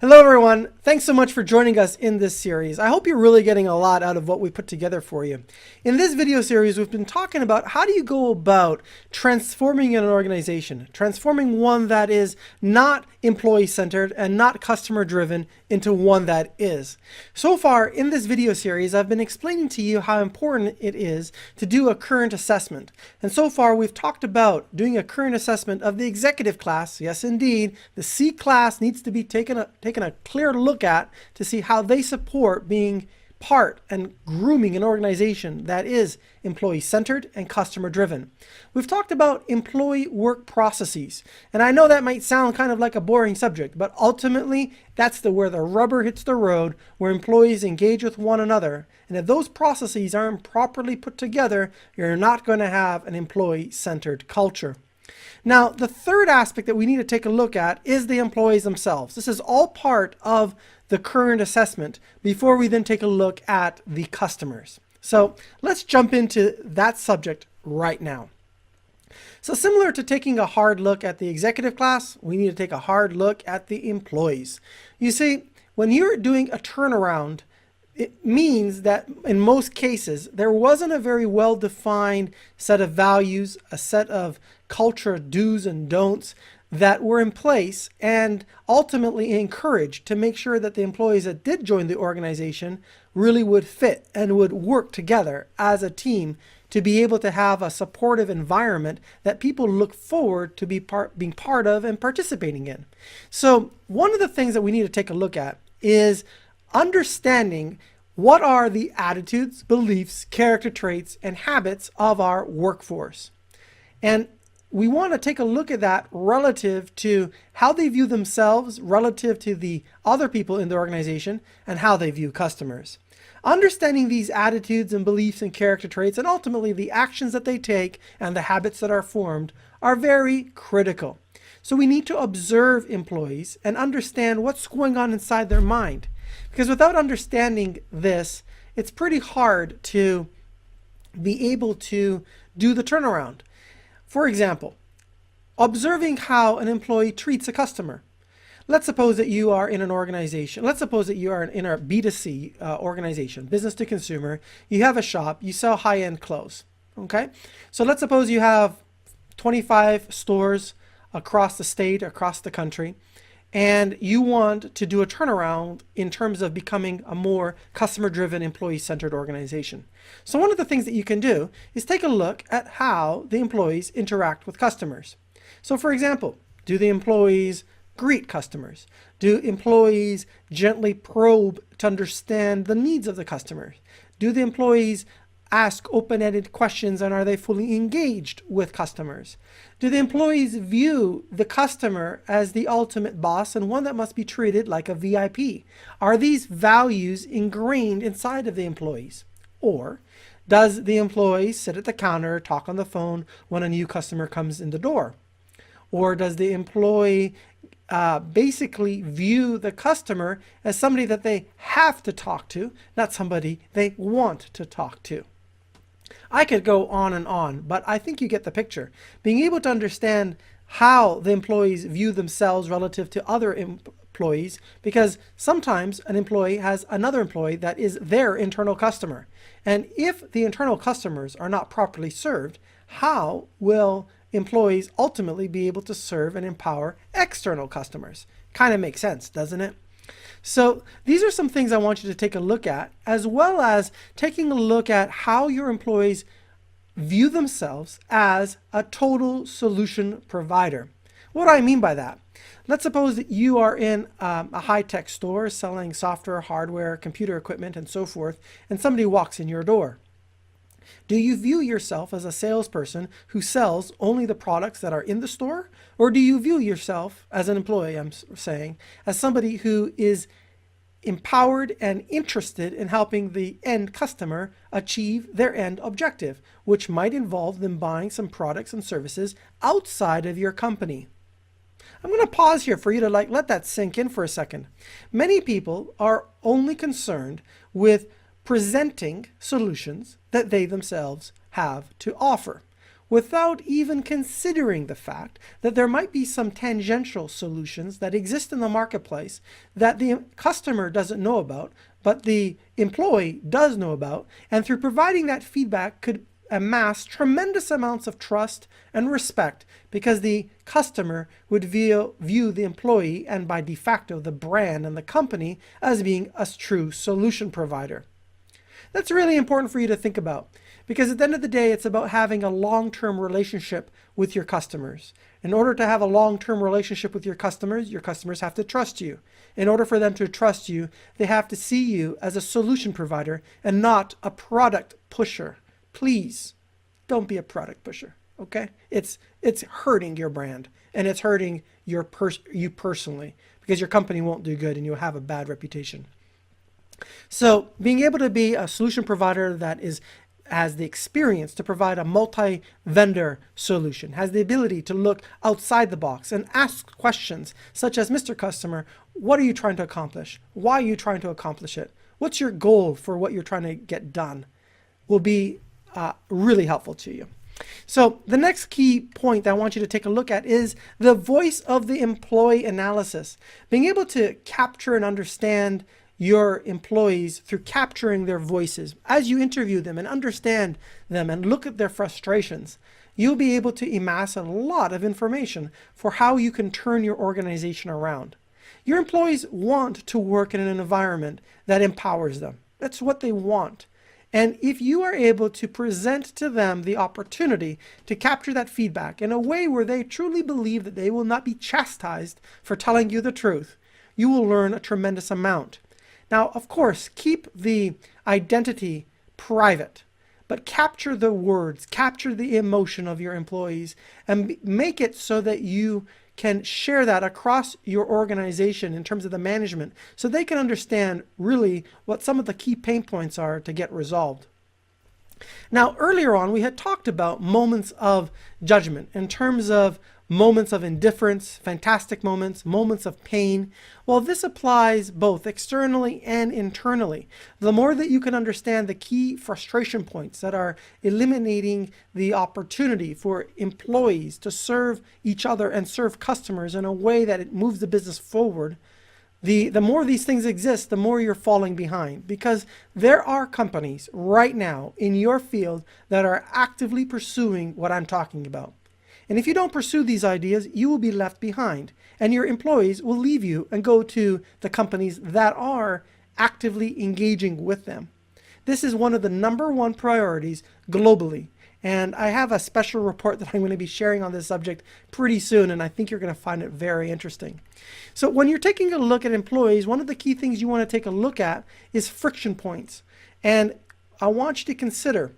Hello everyone, thanks so much for joining us in this series. I hope you're really getting a lot out of what we put together for you. In this video series, we've been talking about how do you go about transforming an organization, transforming one that is not employee-centered and not customer-driven into one that is. So far in this video series, I've been explaining to you how important it is to do a current assessment. And so far we've talked about doing a current assessment of the executive class. Yes, indeed, the C class needs to be taken a clear look at to see how they support being part and grooming an organization that is employee-centered and customer-driven. We've talked about employee work processes, and I know that might sound kind of like a boring subject, but ultimately that's where the rubber hits the road, where employees engage with one another. And if those processes aren't properly put together, you're not going to have an employee-centered culture. Now, the third aspect that we need to take a look at is the employees themselves. This is all part of the current assessment before we then take a look at the customers. So let's jump into that subject right now. So similar to taking a hard look at the executive class, we need to take a hard look at the employees. You see, when you're doing a turnaround, it means that in most cases, there wasn't a very well-defined set of values, a set of culture do's and don'ts that were in place and ultimately encouraged to make sure that the employees that did join the organization really would fit and would work together as a team to be able to have a supportive environment that people look forward to being part of and participating in. So one of the things that we need to take a look at is understanding what are the attitudes, beliefs, character traits, and habits of our workforce. And we want to take a look at that relative to how they view themselves, relative to the other people in the organization, and how they view customers. Understanding these attitudes and beliefs and character traits, and ultimately the actions that they take and the habits that are formed, are very critical. So we need to observe employees and understand what's going on inside their mind. Because without understanding this, it's pretty hard to be able to do the turnaround. For example, observing how an employee treats a customer. Let's suppose that you are in an organization. Let's suppose that you are in a B2C organization, business to consumer. You have a shop, you sell high-end clothes. Okay? So let's suppose you have 25 stores across the state, across the country, and you want to do a turnaround in terms of becoming a more customer-driven, employee-centered organization. So one of the things that you can do is take a look at how the employees interact with customers. So for example, do the employees greet customers? Do employees gently probe to understand the needs of the customers? Do the employees ask open-ended questions, and are they fully engaged with customers? Do the employees view the customer as the ultimate boss and one that must be treated like a VIP? Are these values ingrained inside of the employees? Or does the employee sit at the counter, talk on the phone when a new customer comes in the door? Or does the employee basically view the customer as somebody that they have to talk to, not somebody they want to talk to? I could go on, but I think you get the picture. Being able to understand how the employees view themselves relative to other employees, because sometimes an employee has another employee that is their internal customer. And if the internal customers are not properly served, how will employees ultimately be able to serve and empower external customers? Kind of makes sense, doesn't it? So these are some things I want you to take a look at, as well as taking a look at how your employees view themselves as a total solution provider. What do I mean by that? Let's suppose that you are in a high-tech store selling software, hardware, computer equipment, and so forth, and somebody walks in your door. Do you view yourself as a salesperson who sells only the products that are in the store? Or do you view yourself as an employee, I'm saying, as somebody who is empowered and interested in helping the end customer achieve their end objective, which might involve them buying some products and services outside of your company? I'm going to pause here for you to let that sink in for a second. Many people are only concerned with presenting solutions that they themselves have to offer. without even considering the fact that there might be some tangential solutions that exist in the marketplace that the customer doesn't know about, but the employee does know about, and through providing that feedback could amass tremendous amounts of trust and respect, because the customer would view the employee, and by de facto the brand and the company, as being a true solution provider. That's really important for you to think about, because at the end of the day, it's about having a long-term relationship with your customers. In order to have a long-term relationship with your customers have to trust you. In order for them to trust you, they have to see you as a solution provider and not a product pusher. Please don't be a product pusher, okay? It's hurting your brand, and it's hurting you personally, because your company won't do good and you'll have a bad reputation. So being able to be a solution provider that has the experience to provide a multi-vendor solution, has the ability to look outside the box and ask questions such as, Mr. Customer, what are you trying to accomplish? Why are you trying to accomplish it? What's your goal for what you're trying to get done? Will be really helpful to you. So the next key point that I want you to take a look at is the voice of the employee analysis. Being able to capture and understand your employees through capturing their voices. As you interview them and understand them and look at their frustrations, you'll be able to amass a lot of information for how you can turn your organization around. Your employees want to work in an environment that empowers them. That's what they want. And if you are able to present to them the opportunity to capture that feedback in a way where they truly believe that they will not be chastised for telling you the truth, you will learn a tremendous amount. Now, of course, keep the identity private, but capture the words, capture the emotion of your employees, and make it so that you can share that across your organization in terms of the management, so they can understand really what some of the key pain points are to get resolved. Now, earlier on, we had talked about moments of judgment in terms of moments of indifference, fantastic moments, moments of pain. Well, this applies both externally and internally. The more that you can understand the key frustration points that are eliminating the opportunity for employees to serve each other and serve customers in a way that it moves the business forward, the more these things exist, the more you're falling behind, because there are companies right now in your field that are actively pursuing what I'm talking about. And if you don't pursue these ideas, you will be left behind, and your employees will leave you and go to the companies that are actively engaging with them. This is one of the #1 priorities globally. And I have a special report that I'm going to be sharing on this subject pretty soon, and I think you're going to find it very interesting. So when you're taking a look at employees, one of the key things you want to take a look at is friction points. And I want you to consider,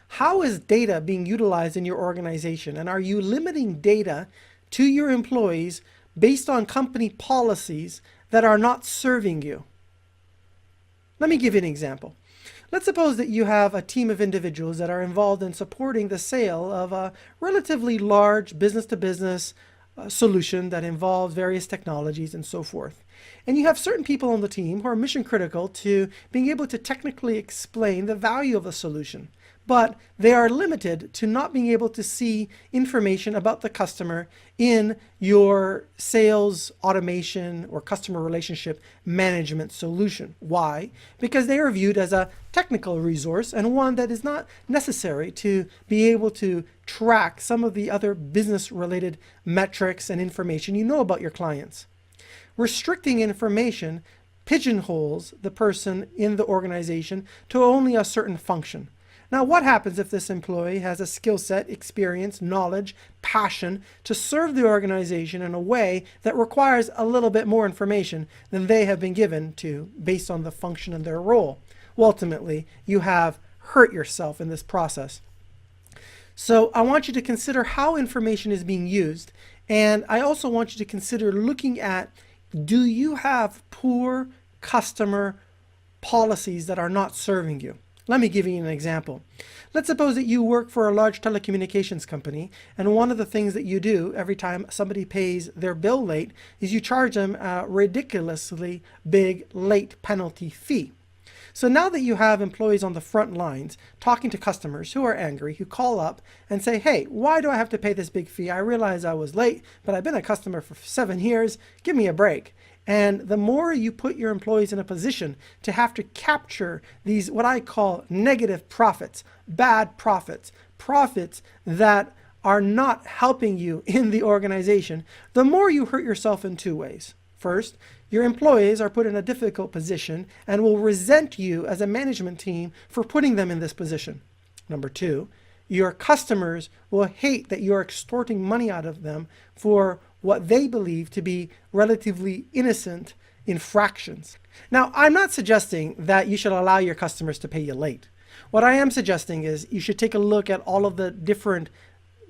how is data being utilized in your organization? And are you limiting data to your employees based on company policies that are not serving you? Let me give you an example. Let's suppose that you have a team of individuals that are involved in supporting the sale of a relatively large business-to-business solution that involves various technologies and so forth. And you have certain people on the team who are mission critical to being able to technically explain the value of a solution, but they are limited to not being able to see information about the customer in your sales automation or customer relationship management solution. Why? Because they are viewed as a technical resource, and one that is not necessary to be able to track some of the other business related metrics and information you know about your clients. Restricting information pigeonholes the person in the organization to only a certain function. Now, what happens if this employee has a skill set, experience, knowledge, passion to serve the organization in a way that requires a little bit more information than they have been given to based on the function and their role? Well, ultimately, you have hurt yourself in this process. So I want you to consider how information is being used. And I also want you to consider looking at, do you have poor customer policies that are not serving you? Let me give you an example. Let's suppose that you work for a large telecommunications company, and one of the things that you do every time somebody pays their bill late is you charge them a ridiculously big late penalty fee. So now that you have employees on the front lines talking to customers who are angry, who call up and say, hey, why do I have to pay this big fee? I realize I was late, but I've been a customer for 7 years. Give me a break. And the more you put your employees in a position to have to capture these, what I call negative profits, bad profits, profits that are not helping you in the organization, the more you hurt yourself in 2 ways. First, your employees are put in a difficult position and will resent you as a management team for putting them in this position. Number 2, your customers will hate that you're extorting money out of them for what they believe to be relatively innocent infractions. Now, I'm not suggesting that you should allow your customers to pay you late. What I am suggesting is you should take a look at all of the different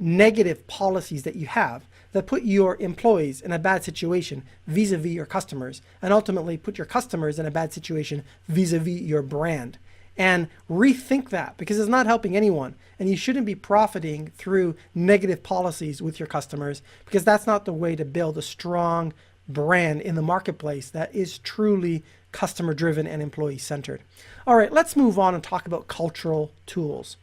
negative policies that you have that put your employees in a bad situation vis-a-vis your customers, and ultimately put your customers in a bad situation vis-a-vis your brand. And rethink that, because it's not helping anyone, and you shouldn't be profiting through negative policies with your customers, because that's not the way to build a strong brand in the marketplace that is truly customer driven and employee centered. All right, let's move on and talk about cultural tools.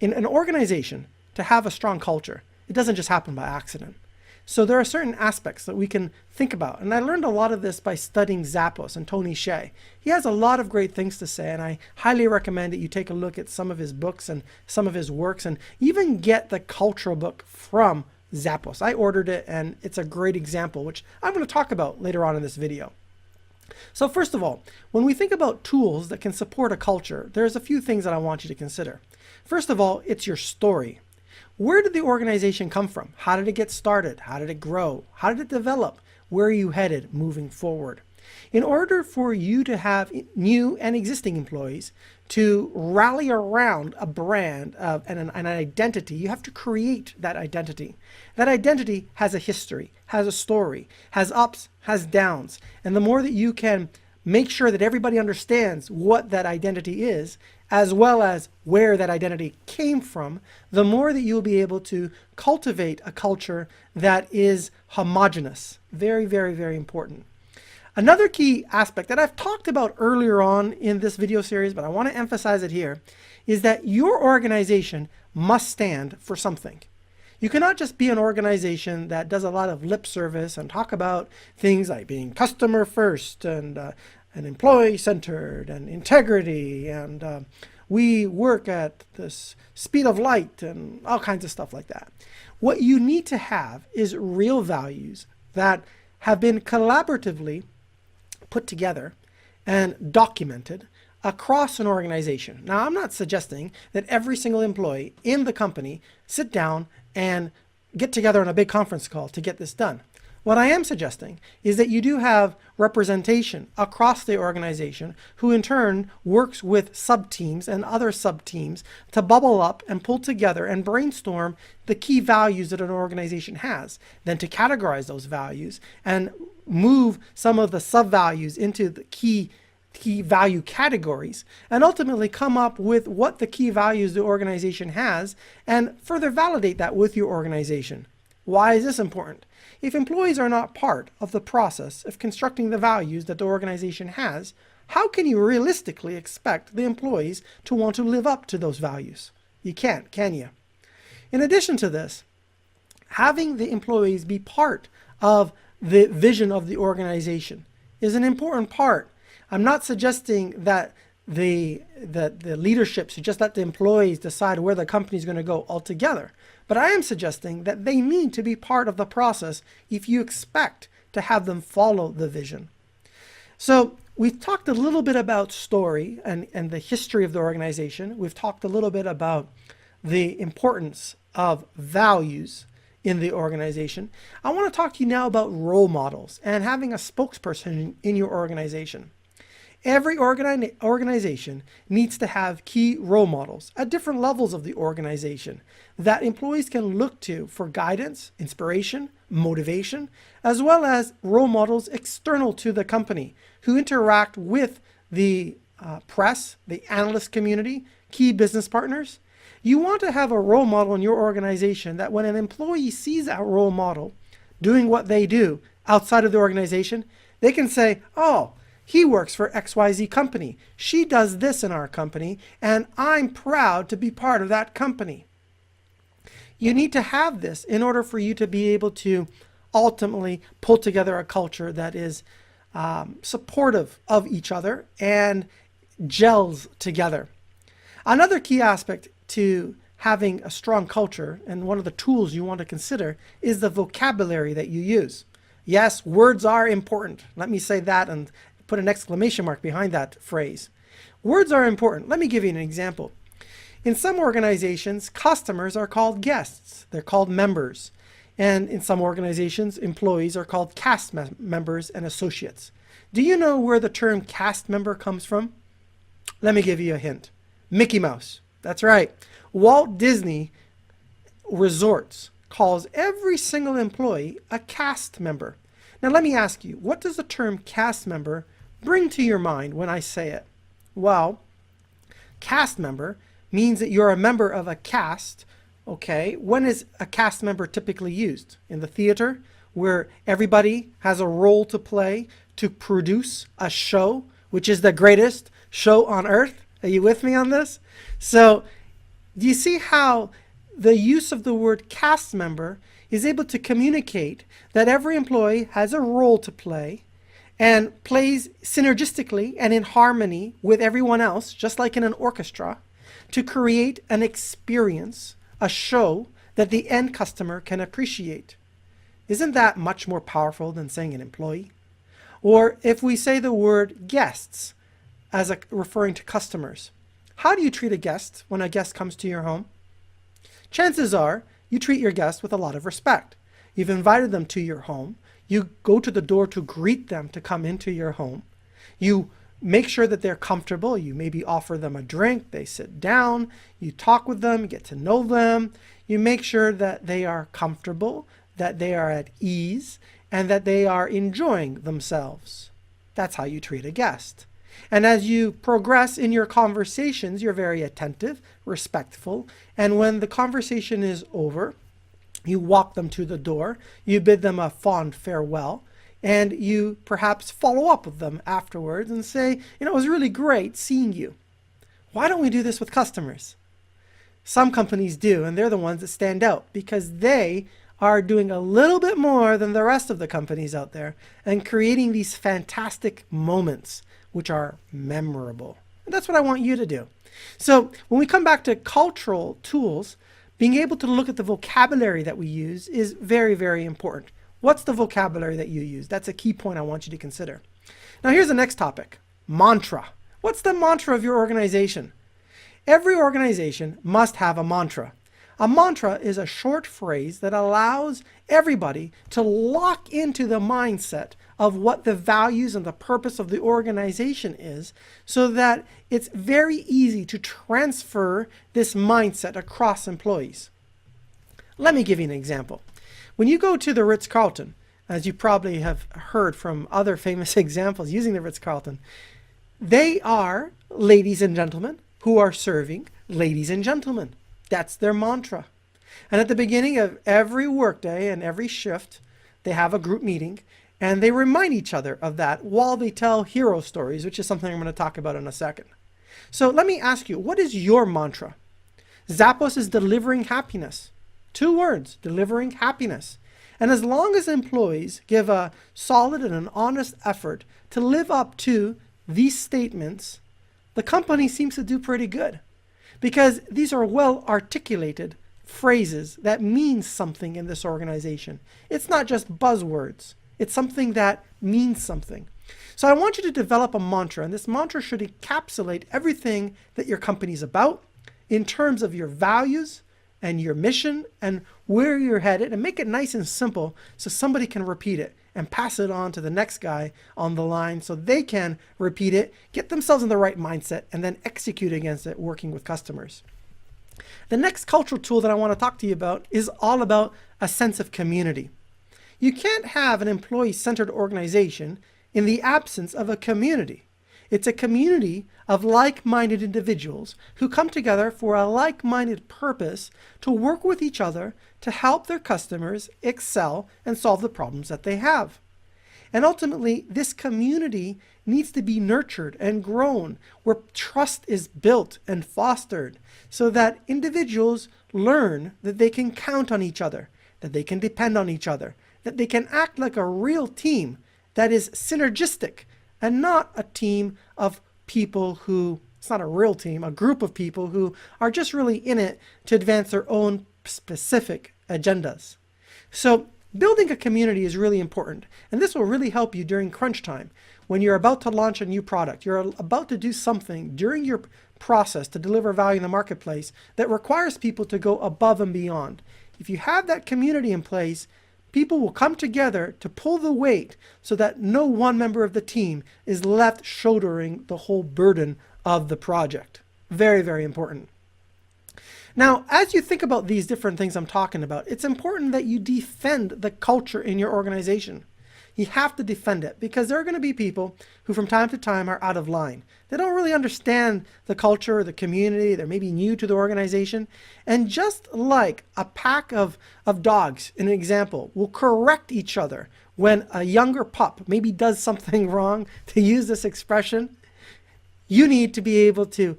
In an organization, to have a strong culture, it doesn't just happen by accident. So there are certain aspects that we can think about. And I learned a lot of this by studying Zappos and Tony Hsieh. He has a lot of great things to say, and I highly recommend that you take a look at some of his books and some of his works, and even get the cultural book from Zappos. I ordered it, and it's a great example, which I'm going to talk about later on in this video. So first of all, when we think about tools that can support a culture, there's a few things that I want you to consider. First of all, it's your story. Where did the organization come from? How did it get started? How did it grow? How did it develop? Where are you headed moving forward? In order for you to have new and existing employees to rally around a brand and an identity, you have to create that identity. That identity has a history, has a story, has ups, has downs. And the more that you can make sure that everybody understands what that identity is, as well as where that identity came from, the more that you'll be able to cultivate a culture that is homogeneous. Very, very, very important. Another key aspect that I've talked about earlier on in this video series, but I want to emphasize it here, is that your organization must stand for something. You cannot just be an organization that does a lot of lip service and talk about things like being customer first and employee centered and integrity and we work at the speed of light and all kinds of stuff like that. What you need to have is real values that have been collaboratively put together and documented across an organization. Now, I'm not suggesting that every single employee in the company sit down and get together on a big conference call to get this done. What I am suggesting is that you do have representation across the organization who in turn works with sub-teams and other sub-teams to bubble up and pull together and brainstorm the key values that an organization has, then to categorize those values and move some of the sub-values into the key value categories, and ultimately come up with what the key values the organization has and further validate that with your organization. Why is this important? If employees are not part of the process of constructing the values that the organization has, how can you realistically expect the employees to want to live up to those values? You can't, can you? In addition to this, having the employees be part of the vision of the organization is an important part. I'm not suggesting that the leadership should just let the employees decide where the company is going to go altogether. But I am suggesting that they need to be part of the process if you expect to have them follow the vision. So we've talked a little bit about story and the history of the organization. We've talked a little bit about the importance of values in the organization. I want to talk to you now about role models and having a spokesperson in your organization. Every organization needs to have key role models at different levels of the organization that employees can look to for guidance, inspiration, motivation, as well as role models external to the company who interact with the press, the analyst community, key business partners. You want to have a role model in your organization that when an employee sees that role model doing what they do outside of the organization, they can say, oh, He works for XYZ company. She does this in our company, and I'm proud to be part of that company. You need to have this in order for you to be able to ultimately pull together a culture that is supportive of each other and gels together. Another key aspect to having a strong culture, and one of the tools you want to consider, is the vocabulary that you use. Yes, words are important. Let me say that and put an exclamation mark behind that phrase. Words are important. Let me give you an example. In some organizations, customers are called guests. They're called members. And in some organizations, employees are called cast members and associates. Do you know where the term cast member comes from? Let me give you a hint. Mickey Mouse. That's right. Walt Disney Resorts calls every single employee a cast member. Now let me ask you, what does the term cast member bring to your mind when I say it? Well, cast member means that you're a member of a cast. Okay, when is a cast member typically used? In the theater, where everybody has a role to play to produce a show, which is the greatest show on earth. Are you with me on this? So, do you see how the use of the word cast member is able to communicate that every employee has a role to play and plays synergistically and in harmony with everyone else, just like in an orchestra, to create an experience, a show that the end customer can appreciate? Isn't that much more powerful than saying an employee? Or if we say the word guests as referring to customers, how do you treat a guest when a guest comes to your home? Chances are you treat your guest with a lot of respect. You've invited them to your home. You go to the door to greet them to come into your home. You make sure that they're comfortable. You maybe offer them a drink. They sit down. You talk with them, get to know them. You make sure that they are comfortable, that they are at ease, and that they are enjoying themselves. That's how you treat a guest. And as you progress in your conversations, you're very attentive, respectful, and when the conversation is over, you walk them to the door, you bid them a fond farewell, and you perhaps follow up with them afterwards and say, it was really great seeing you. Why don't we do this with customers? Some companies do, and they're the ones that stand out because they are doing a little bit more than the rest of the companies out there and creating these fantastic moments which are memorable. And that's what I want you to do. So when we come back to cultural tools, being able to look at the vocabulary that we use is very, very important. What's the vocabulary that you use? That's a key point I want you to consider. Now here's the next topic, mantra. What's the mantra of your organization? Every organization must have a mantra. A mantra is a short phrase that allows everybody to lock into the mindset of what the values and the purpose of the organization is, so that it's very easy to transfer this mindset across employees. Let me give you an example. When you go to the Ritz-Carlton, as you probably have heard from other famous examples using the Ritz-Carlton, they are ladies and gentlemen who are serving ladies and gentlemen. That's their mantra. And at the beginning of every workday and every shift, they have a group meeting and they remind each other of that while they tell hero stories, which is something I'm going to talk about in a second. So let me ask you, what is your mantra? Zappos is delivering happiness. 2 words, delivering happiness. And as long as employees give a solid and an honest effort to live up to these statements, the company seems to do pretty good. Because these are well articulated phrases that mean something in this organization. It's not just buzzwords. It's something that means something. So I want you to develop a mantra, and this mantra should encapsulate everything that your company's about in terms of your values and your mission and where you're headed, and make it nice and simple so somebody can repeat it and pass it on to the next guy on the line so they can repeat it, get themselves in the right mindset, and then execute against it working with customers. The next cultural tool that I want to talk to you about is all about a sense of community. You can't have an employee-centered organization in the absence of a community. It's a community of like-minded individuals who come together for a like-minded purpose to work with each other to help their customers excel and solve the problems that they have. And ultimately, this community needs to be nurtured and grown, where trust is built and fostered, so that individuals learn that they can count on each other, that they can depend on each other, that they can act like a real team that is synergistic and not a team of people who, it's not a real team, a group of people who are just really in it to advance their own specific agendas. So building a community is really important, and this will really help you during crunch time. When you're about to launch a new product, you're about to do something during your process to deliver value in the marketplace that requires people to go above and beyond. If you have that community in place, people will come together to pull the weight so that no one member of the team is left shouldering the whole burden of the project. Very, very important. Now, as you think about these different things I'm talking about, it's important that you defend the culture in your organization. You have to defend it, because there are going to be people who from time to time are out of line. They don't really understand the culture or the community. They're maybe new to the organization. And just like a pack of dogs, in an example, will correct each other when a younger pup maybe does something wrong, to use this expression, you need to be able to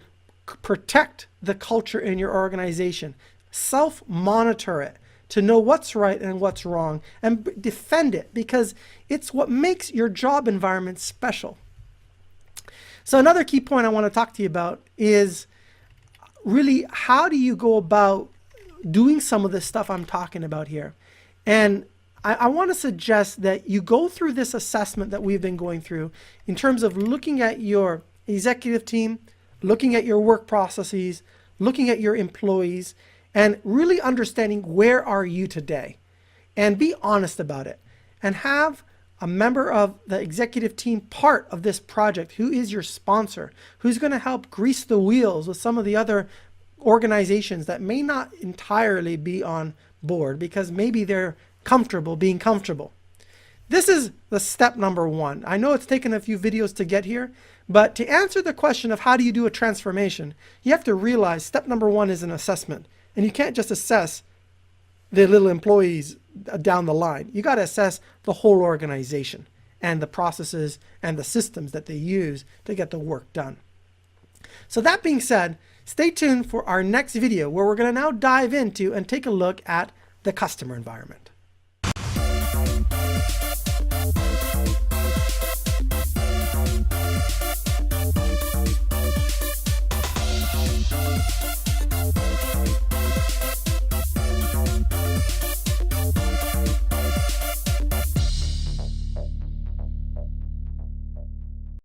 protect the culture in your organization, self-monitor it, to know what's right and what's wrong, and defend it, because it's what makes your job environment special. So another key point I want to talk to you about is really, how do you go about doing some of this stuff I'm talking about here? And I want to suggest that you go through this assessment that we've been going through in terms of looking at your executive team, looking at your work processes, looking at your employees, and really understanding where are you today, and be honest about it, and have a member of the executive team part of this project who is your sponsor, who's going to help grease the wheels with some of the other organizations that may not entirely be on board because maybe they're comfortable being comfortable. This is the step number one. I know it's taken a few videos to get here, but to answer the question of how do you do a transformation, you have to realize step number one is an assessment. And you can't just assess the little employees down the line. You got to assess the whole organization and the processes and the systems that they use to get the work done. So that being said, stay tuned for our next video, where we're going to now dive into and take a look at the customer environment.